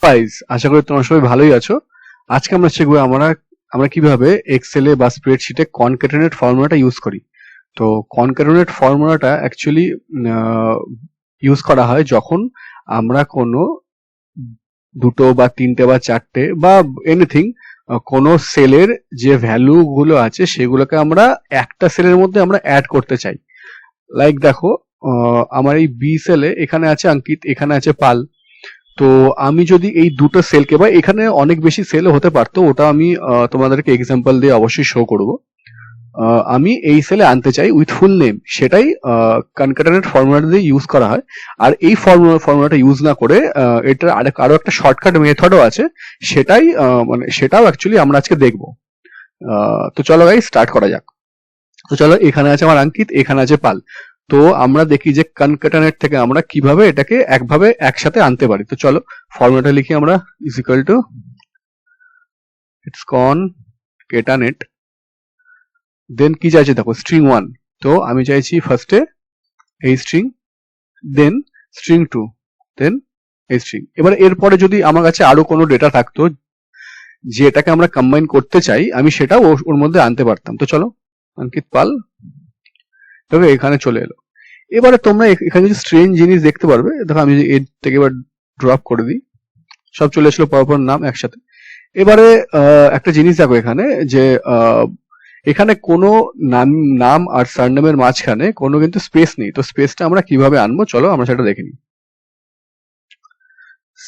Guys, আশা করি তোমরা সবাই ভালোই আছো। আজকে আমরা শিখবো আমরা কিভাবে এক্সেল এ বা স্প্রেডশিটে কনক্যাটেনেট ফর্মুলাটা ইউজ করি। তো কনক্যাটেনেট ফর্মুলাটা অ্যাকচুয়ালি ইউজ করা হয় যখন আমরা কোনো দুটো বা তিনটে বা চারটে বা এনিথিং কোনো সেলের যে ভ্যালু গুলো আছে সেগুলোকে আমরা একটা সেলের মধ্যে আমরা অ্যাড করতে চাই। লাইক দেখো, আমার এই বি সেলে এখানে আছে অঙ্কিত, এখানে আছে পাল। তো আমি যদি এই দুটো সেলকে, বা এখানে অনেক বেশি সেল হতে পারতো, ওটা আমি তোমাদেরকে এক্সাম্পল দিয়ে অবশ্যই শো করব। আমি এই সেলে আনতে চাই উইথ ফুল নেম, সেটাই কনক্যাটেনেট ফর্মুলা দিয়ে ইউজ করা হয়। আর এই ফর্মুলাটা ইউজ না করে এটার আরো একটা শর্টকাট মেথডও আছে, সেটাই মানে সেটাও অ্যাকচুয়ালি আমরা আজকে দেখবো। তো চলো গাইস স্টার্ট করা যাক। তো চলো, এখানে আছে আমার অঙ্কিত, এখানে আছে পাল। তো আমরা দেখি যে কনক্যাটেনেট থেকে আমরা কিভাবে এটাকে একসাথে আনতে পারি। তো চলো ফর্মুলাটা লিখি আমরা, ইজ ইকুয়াল টু ইটস কনক্যাটেনেট, দেন কি চাইছে দেখো স্ট্রিং 1। তো আমি চাইছি ফার্স্টে এই স্ট্রিং, দেন স্ট্রিং 2, দেন এই স্ট্রিং। এবার এরপরে যদি আমার কাছে আরো কোনো ডেটা থাকতো যেটাকে আমরা কম্বাইন করতে চাই, আমি সেটাও ওর মধ্যে আনতে পারতাম। তো চলো, অঙ্কিত পাল তবে এখানে চলে এলো। এবারে তোমরা এখানে কিছু স্ট্রেঞ্জ জিনিস দেখতে পারবে। দেখো আমি যদি এর থেকে এবার ড্রপ করে দিই, সব চলে এসলো পরপর নাম একসাথে। এবারে একটা জিনিস দেখো এখানে, যে এখানে কোনো নাম আর সারনেমের মাঝখানে কোনো কিন্তু স্পেস নেই। তো স্পেসটা আমরা কিভাবে আনবো, চলো আমরা সেটা দেখে নিই।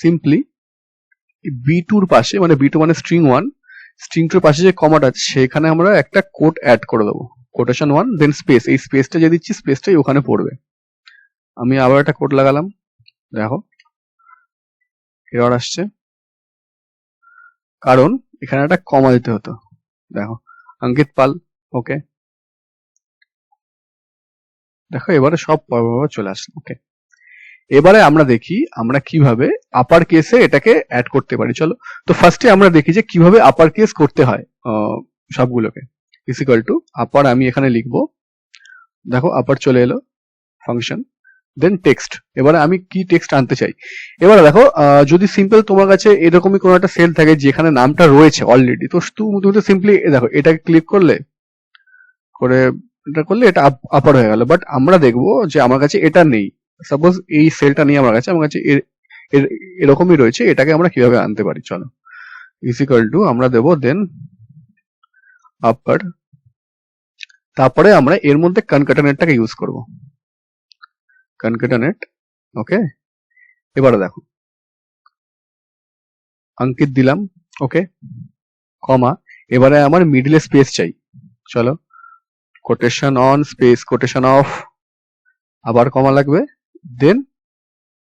সিম্পলি বি2 পাশে, মানে বি2 মানে স্ট্রিং 1, স্ট্রিং 2 পাশে যে কমাটা আছে সেখানে আমরা একটা কোট অ্যাড করে দেবো, কোটেশন 1, দেন স্পেস। এই স্পেসটা যে দিচ্ছি স্পেসটাই ওখানে পড়বে। আমি আবার একটা কোট লাগালাম, দেখো এরর আসছে, কারণ এখানে একটা কমা দিতে হতো। দেখো অঙ্কিত পাল, ওকে, দেখো এবারে সব চলে আসলো। ওকে, এবারে আমরা দেখি আমরা কিভাবে আপার কেসে এটাকে অ্যাড করতে পারি। চলো, তো ফার্স্টে আমরা দেখি যে কিভাবে আপার কেস করতে হয় সবগুলোকে। ইজ ইকুয়াল টু আপার, আমি এখানে লিখবো, দেখো আপার চলে এলো ফাংশন, দেন টেক্সট। এবারে আমি কি টেক্সট আনতে চাই। এবারে দেখো, যদি সিম্পল তোমার কাছে এরকমই কোনো একটা সেল থাকে যেখানে নামটা রয়েছে অলরেডি, তো তুমি তো সিম্পলি দেখো এটাকে ক্লিক করলে এটা আপার হয়ে গেল। বাট আমরা দেখবো যে আমার কাছে এটা নেই। সাপোজ এই সেলটা নেই আমার কাছে এরকমই রয়েছে। এটাকে আমরা কিভাবে আনতে পারি, চলো ইজ ইকুয়াল টু আমরা দেবো দেন আপার, তারপরে আমরা এর মধ্যে কনক্যাটেনেটটাকে ইউজ করব, কনক্যাটেনেট। ওকে, এবারে দেখো অঙ্কিত দিলাম, ওকে, কমা, এবারে আমার মিডলে স্পেস চাই। চলো, quotation on, space, quotation of, আবার কমা লাগবে, দেন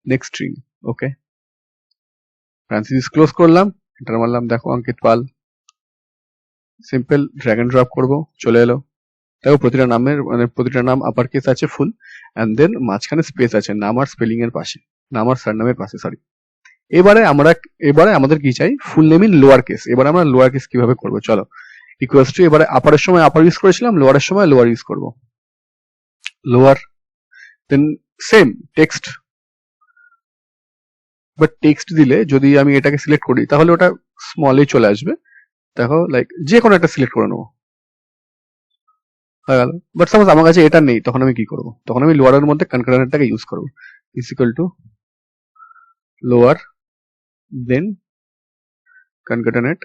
নেক্সট স্ট্রিং। ওকে, প্যারেনথেসিস ক্লোজ করলাম, এন্টার মারলাম, দেখো অঙ্কিত পাল। সিম্পল ড্র্যাগ এন্ড ড্রপ করবো, চলে এলো। দেখো প্রতিটা নামের মানে প্রতিটা নাম আপার কেস আছে ফুল, এন্ড দেন মাঝখানে স্পেস আছে নাম আর স্পেলিং এর পাশে, নাম আর সারনেমের পাশে, সরি। এবারে আমাদের কি চাই, full name in lower case. এবারে আমরা লোয়ার কেস কিভাবে করবো, চলো ইকুয়ালস টু, এবারে আপারের সময় আপার ইউজ করেছিলাম, লোয়ারের সময় লোয়ার ইউজ করবো, lower, then same text. But text দিলে যদি আমি এটাকে সিলেক্ট করি তাহলে ওটা স্মলে চলে আসবে। দেখো লাইক যে কোনো একটা সিলেক্ট করে নেবো, হয়ে গেল। বাট সাপোজ আমার কাছে এটা নেই, তখন আমি কি করবো, তখন আমি লোয়ারের মধ্যে কনক্যাটেনেটটাকে ইউজ করবো, ইজ ইকুয়াল টু লোয়ার, দেন কনক্যাটেনেট।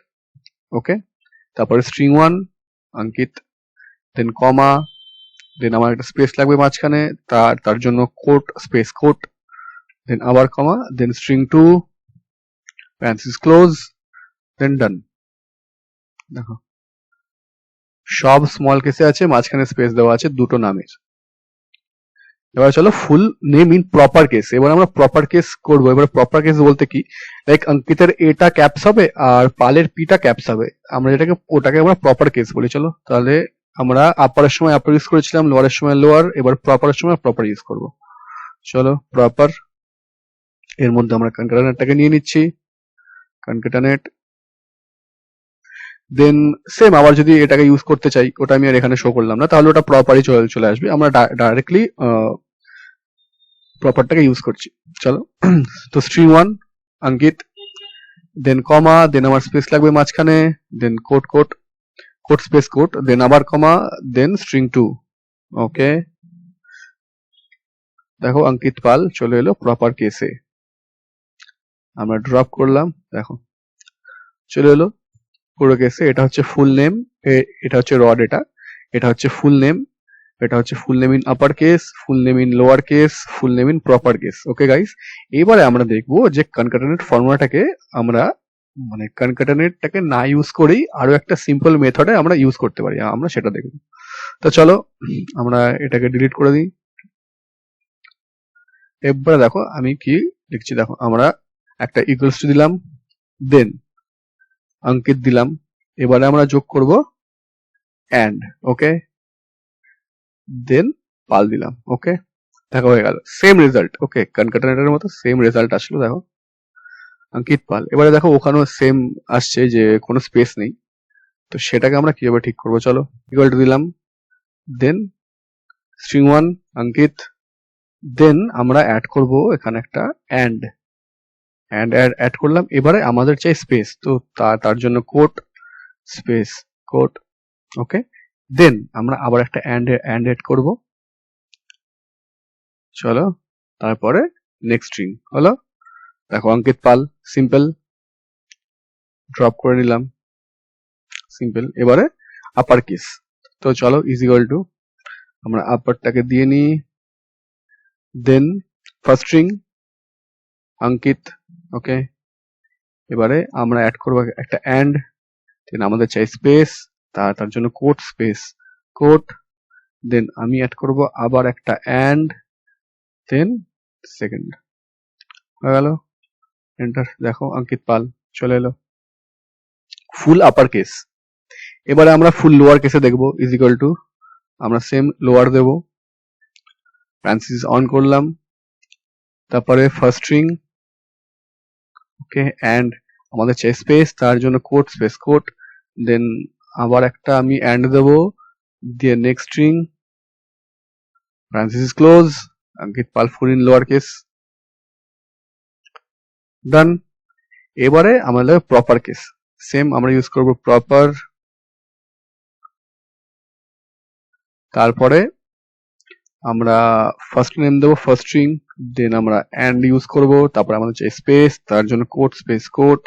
ওকে, তারপরে স্ট্রিং 1 অঙ্কিত, দেন কমা, দেন আমার একটা স্পেস লাগবে মাঝখানে, তার জন্য কোট, স্পেস কোট, দেন আবার কমা, দেন স্ট্রিং 2, প্যারেনথেসিস ক্লোজ, দেন ডান। দেখো সব স্মল কেসে আছে, মাঝখানে স্পেস দেওয়া আছে দুটো নামের। এবার চলো full name in proper case. এবার আমরা প্রপার কেস করবো। এবার প্রপার কেস বলতে কি, লাইক অঙ্কিতের এটা ক্যাপস হবে আর পালের পিটা ক্যাপস হবে, আমরা ওটাকে আমরা প্রপার কেস বলি। চলো তাহলে আমরা আপারের সময় আপার ইউজ করেছিলাম, লোয়ারের সময় লোয়ার, এবার প্রপারের সময় প্রপার ইউজ করবো। চলো প্রপার, এর মধ্যে আমরা কনক্যাটেনেটটাকে নিয়ে নিচ্ছি, কনক্যাটেনেট, দেন সেম আবার যদি এটাকে ইউজ করতে চাই, ওটা আমি আর এখানে শো করলাম না, তাহলে ওটা প্রপারই চলে আসবে। আমরা ডাইরেক্টলি প্রপারটাকে ইউজ করছি। চলো, তো স্ট্রিং 1 অঙ্কিত, দেন কমা, দেন আমার স্পেস লাগবে মাঝখানে, then quote quote quote space quote, then আবার কমা, দেন স্ট্রিং 2। ওকে, দেখো অঙ্কিত পাল চলে এলো প্রপার কেসে। আমরা ড্রপ করলাম, দেখো চলে এলো পুরো কেসে। এটা হচ্ছে ফুল নেম, এটা হচ্ছে র ডেটা, এটা হচ্ছে ফুল নেম, এটা হচ্ছে full name in upper case, full name in lower case, full name in proper case. Okay guys, এবারে আমরা দেখবো যে কনকাটেনেট ফর্মুলাটাকে আমরা মানে কনকাটেনেটটাকে না ইউজ করেই আরো একটা সিম্পল মেথডে আমরা ইউজ করতে পারি, আমরা সেটা দেখবো। তো চলো আমরা এটাকে ডিলিট করে দিই। এবারে দেখো আমি কি লিখছি, দেখো আমরা একটা ইকুয়ালস টু দিলাম, দেন অঙ্কিত দিলাম, এবারে আমরা যোগ করব এন্ড, ওকে, দেন পাল দিলাম। ওকে, দেখো হয়ে গেল সেম রেজাল্ট। ওকে, কনকাটেনেটের মতো সেম রেজাল্ট আসলো, দেখো অঙ্কিত পাল। এবারে দেখো ওখানেও সেম আসছে যে কোনো স্পেস নেই, তো সেটাকে আমরা কিভাবে ঠিক করবো, চলো ইকুয়াল টু দিলাম, দেন স্ট্রিং 1 অঙ্কিত, দেন আমরা অ্যাড করব এখানে একটা অ্যান্ড অ্যাড করলাম। এবারে আমাদের চাই স্পেস, তো তার জন্য কোট স্পেস কোট। ওকে, দেন আমরা আবার একটা অ্যান্ড অ্যাড করব, চলো তারপরে নেক্সট স্ট্রিং হলো, দেখো অঙ্কিত পাল, সিম্পল, ড্রপ করে নিলাম, সিম্পল। এবারে আপার কেস, তো চলো ইজ ইকুয়াল টু আমরা আপারটাকে দিয়ে নিই, দেন ফার্স্ট স্ট্রিং অঙ্কিত। ওকে, এবারে আমরা অ্যাড করবো একটা অ্যান্ড, দেন আমাদের চাই স্পেস, তার জন্য কোট স্পেস কোট, দেন আমি অ্যাড করব আবার একটা অ্যান্ড, দেন সেকেন্ড, হয়ে গেল এন্টার। দেখো অঙ্কিত পাল চলে এলো ফুল আপার কেস। এবারে আমরা ফুল লোয়ার কেসে দেখবো, ইজ ইকুয়াল টু আমরা সেম লোয়ার দেব, প্যারেনথেসিস অন করলাম, তারপরে ফার্স্ট স্ট্রিং, ওকে, অ্যান্ড আমাদের চাই স্পেস, তার জন্য কোট স্পেস কোট, দেন আবার একটা আমি অ্যান্ড দেব, দিয়ে next string, parenthesis close, Ankit Pal full in lower case, done. এবারে আমাদের প্রপার কেস, সেম আমরা ইউজ করব প্রপার, তারপরে আমরা ফার্স্ট নেম দেবো ফার্স্ট স্ট্রিং, দেন আমরা অ্যান্ড ইউজ করব, তারপর আমাদের চাই স্পেস, তার জন্য কোট স্পেস কোট,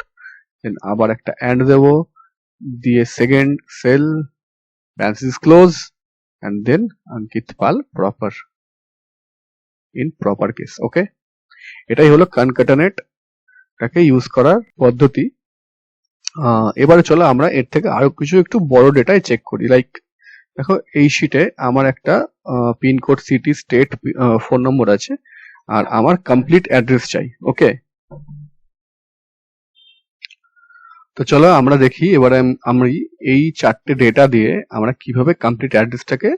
দেন আবার একটা অ্যান্ড দেব, দিয়ে second cell, parenthesis close, and then Ankit Pal proper in proper case. Okay, এটাই হলো কনকাটেনেট টাকে ইউজ করার পদ্ধতি। এবারে চলো আমরা এর থেকে আরো কিছু একটু বড় ডেটায় চেক করি। লাইক দেখো এই শিটে আমার একটা pincode, city, state, phone number আছে, আর আমার কমপ্লিট অ্যাড্রেস চাই। ওকে, তো চলো আমরা দেখি এবারে আমি এই চারটে ডেটা দিয়ে আমরা কিভাবে কমপ্লিট অ্যাড্রেসটাকে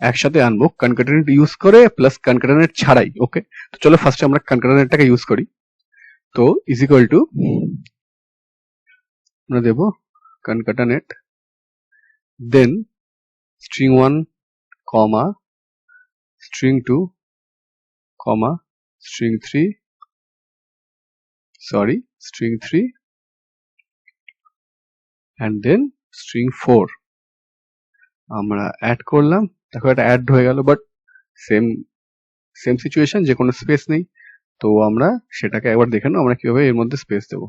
একসাথে আনবো কনকাটেনেট ইউজ করে প্লাস কনকাটেনেট ছাড়াই। ওকে, তো চলো ফার্স্টে আমরা কনকাটেনেটটাকে ইউজ করি। তো ইজ ইকুয়াল টু আমরা দেব concatenate, then string 1 comma string 2 comma string 3, sorry string 3 and then string 4 আমরা অ্যাড করলাম। দেখো এটা অ্যাড হয়ে গেল, বাট সেম সেম সিচুয়েশন, যে কোনো স্পেস নেই। তো আমরা সেটাকে একবার দেখে নাও আমরা কিভাবে এর মধ্যে স্পেস দেবো।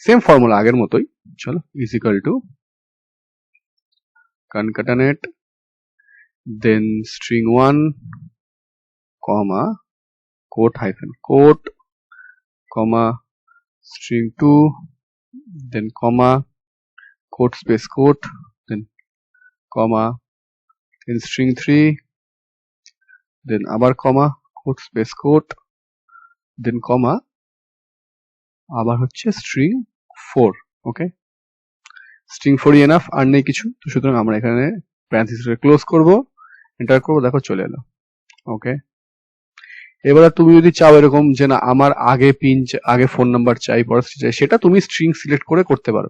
সেম ফর্মুলা আগের মতোই, চলো is equal to concatenate, then string 1 comma quote hyphen quote comma string 2, then comma quote space quote, then comma, then string 3, then আবার comma quote space quote, then comma আবার হচ্ছে string 4। ওকে, string 4 enough, আর নেই কিছু, তো সুতরাং আমরা এখানে parenthesis close করব, এন্টার করব, দেখো চলে এলো। ওকে, এবার তুমি যদি চাও এরকম যে না আমার আগে পিন, আগে ফোন নাম্বার চাই, পরে চাই, সেটা তুমি স্ট্রিং সিলেক্ট করে করতে পারো।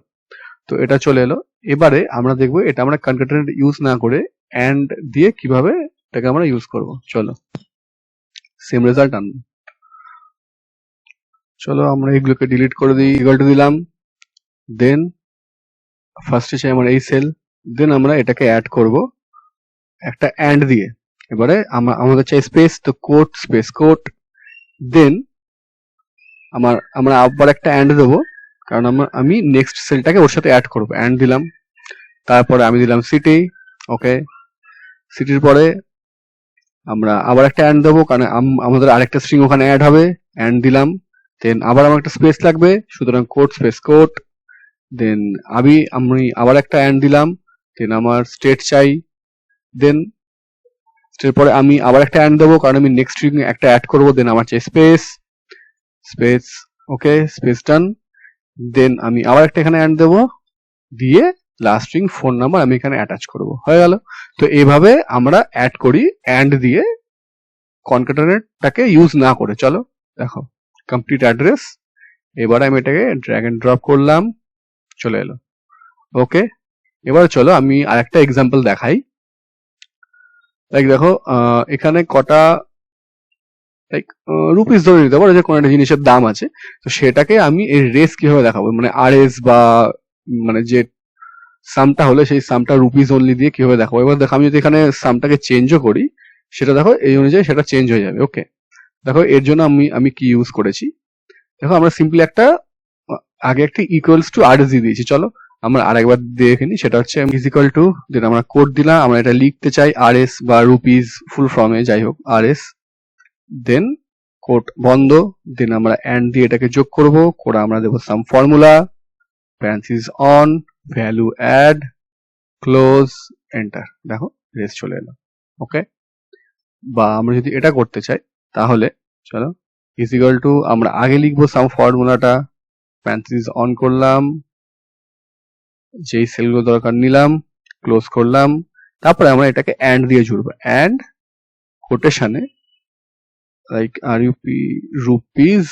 তো এটা চলে এলো। এবারে আমরা দেখবো এটা আমরা কনকাটেনেট ইউজ না করে এন্ড দিয়ে কিভাবে এটাকে আমরা ইউজ করব। চলো সেম রেজাল্ট আনবো। চলো আমরা এগুলোকে ডিলিট করে দিই, ইকুয়াল টু দিলাম, দেন ফার্স্টে চাই আমার এই সেল, দেন আমরা এটাকে অ্যাড করব একটা অ্যান্ড দিয়ে। এবারে আমাদের চাই স্পেস, তো কোট স্পেস কোট, দেন আমরা আবার একটা অ্যান্ড দেবো, কারণ আমি নেক্সট সেলটাকে ওর সাথে অ্যাড করবো, অ্যান্ড দিলাম। তারপরে আমি দিলাম সিটি, ওকে। সিটির পরে আমরা আবার একটা অ্যান্ড দেবো, কারণ আমাদের আরেকটা স্ট্রিং ওখানে অ্যাড হবে, অ্যান্ড দিলাম। দেন আবার আমার একটা স্পেস লাগবে, সুতরাং কোট স্পেস কোট, দেন আমি আবার একটা অ্যান্ড দিলাম, দেন আমার স্টেট চাই, দেন স্টেটের পরে আমি আবার একটা অ্যান্ড দেবো, কারণ আমি নেক্সট স্ট্রিং একটা অ্যাড করবো, দেন আমার চাই স্পেস স্পেস, ওকে, স্পেস ডান। দেন আমি আবার একটা এখানে অ্যান্ড দেবো, দিয়ে লাস্ট স্ট্রিং ফোন নাম্বার আমি এখানে অ্যাটাচ করব, হয়ে গেল। তো এইভাবে আমরা অ্যাড করি অ্যান্ড দিয়ে, কনক্যাটেনেটটাকে ইউজ না করে। চলো দেখো, কমপ্লিট অ্যাড্রেস, এবার আমি এটাকে ড্র্যাগ এন্ড ড্রপ করলাম, চলে এলো, ওকে। এবার চলো আমি আরেকটা এক্সাম্পল দেখাই। লাইক দেখো এখানে কটা লাইক রুপিস ধরে নিতে পারো যে কোনো একটা জিনিসের দাম আছে, তো সেটাকে আমি এই রেস কিভাবে দেখাবো, মানে আর এস বা মানে যে সামটা হলে সেই সামটা রুপিস অনলি দিয়ে কিভাবে দেখাবো। এবার দেখো আমি যদি এখানে সামটাকে চেঞ্জও করি, সেটা দেখো এই অনুযায়ী সেটা চেঞ্জ হয়ে যাবে, ওকে। দেখো এর জন্য আমি কি ইউজ করেছি, দেখো আমরা সিম্পলি একটা আগে একটা ইকুয়ালস টু আর এস দিয়ে দিয়েছি। চলো আমরা আরেকবার দেখে নিই, সেটা হচ্ছে ইজ ইকুয়াল টু, দেন আমরা কোড দিলাম, আমরা এটা লিখতে চাই আর এস বা রুপিস ফুল ফর্মে, যাই হোক আর এস, দেন কোড বন্ধ, দেন আমরা অ্যান্ড দিয়ে এটাকে যোগ করব, করে আমরা দেবো sum formula, parenthesis on, value add, close, enter, দেখো রেস চলে এলো, ওকে। বা আমরা যদি এটা করতে চাই, তাহলে চলো ইজ ইকুয়াল টু, আমরা আগে লিখবো সাম ফর্মুলাটা, প্যারেন্থিস অন করলাম, যেই সেলগুলো দরকার নিলাম, ক্লোজ করলাম, তারপরে আমরা এটাকে অ্যান্ড দিয়ে জুড়বো, অ্যান্ড কোটেশনে like R UP rupees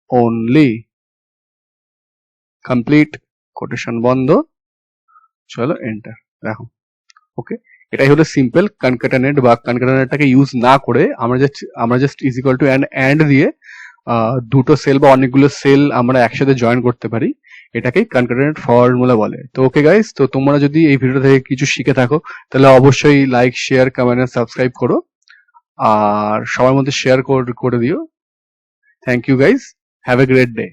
only, complete, quotation বন্ধ, চলো এন্টার, দেখো, ওকে। এটাই হলো সিম্পল কনক্যাটেনেট, বা কনক্যাটেনেটটাকে ইউজ না করে আমরা just is equal two and দিয়ে দুটো সেল বা অনেকগুলো সেল আমরা একসাথে জয়েন করতে পারি, এটাকেই কনক্যাটেনেট ফর্মুলা বলে। তো ওকে গাইস, তো তোমরা যদি এই ভিডিও থেকে কিছু শিখে থাকো, তাহলে অবশ্যই like share comment and subscribe করো, আর সবার মধ্যে শেয়ার করে দিও। Thank you guys, have a great day.